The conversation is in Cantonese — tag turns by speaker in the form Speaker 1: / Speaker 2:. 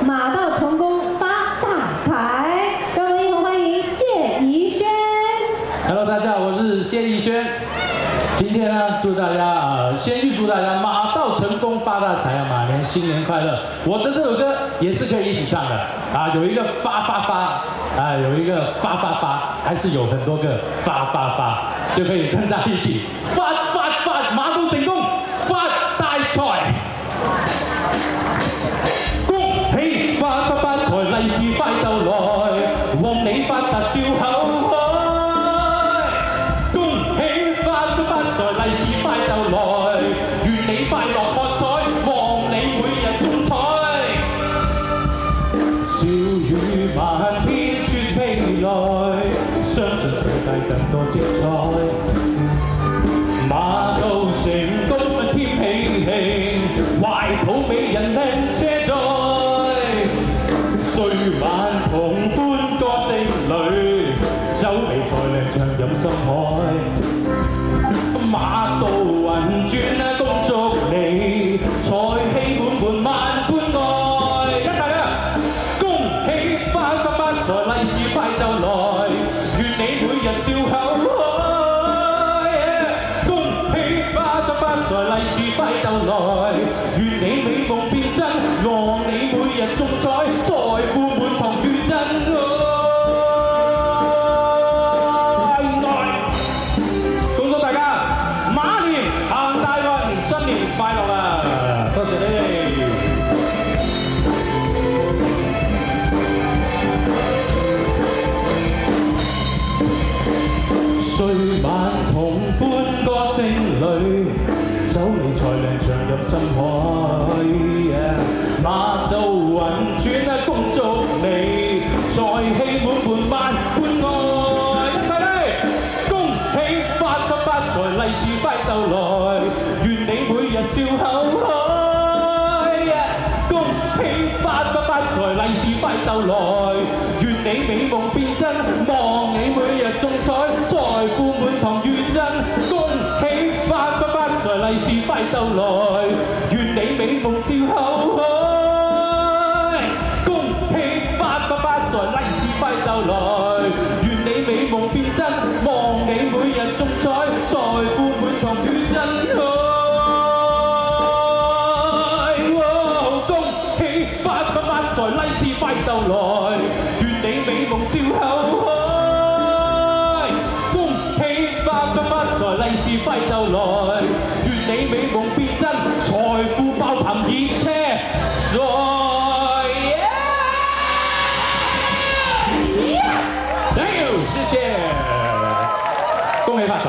Speaker 1: 马到成功发大财。让我们一同欢迎谢宜轩。
Speaker 2: Hello， 大家好，我是谢宜轩。今天呢，祝大家先预祝大家马到成功发大财啊，马年新年快乐！我这首歌也是可以一起唱的啊，有一个发发发啊，有一个发发发，还是有很多个发发发，就可以跟在一起发发发，马到成功發大財。恭喜發發發財，利是快到來，旺你發達笑口開。恭喜發發發財，利是快到來，願你快樂喝彩，旺你每日中彩。笑語漫天説未來，相信世界更多精彩。馬到成功添喜慶，懷抱美人靚車載，歲晚同歡歌聲裏，走離財糧長任深海。馬到雲轉恭祝你，財氣滿滿萬般愛。一齊啦！恭喜發發發財，利是快就來，願你每日笑口開。利是快就來，願你美夢變真，望你每日中彩，財富滿堂如真愛。恭祝大家馬年行大運，新年快樂啊！多謝你哋。歲晚同歡歌聲裏，走離財糧長入深海，馬到雲轉恭祝你，財氣滿滿萬般愛。一齊嚟！恭喜發發發財，利是快就來，願你每日笑口開。恭喜發發發財，利是快就來，願你美夢變真，望你每日中彩，財富滿堂如真。恭喜發發發財，利是快就來，願你美夢笑口開。恭喜發發發財，利是快就來，願你美夢變真，望你每日中彩，財富滿堂如真愛。恭喜發發發財，利是快就來，願你美夢笑口開。恭喜發發發財，利是快就來，願你美夢變真，財富爆棚熱車載。Thank you，謝謝，恭喜發財。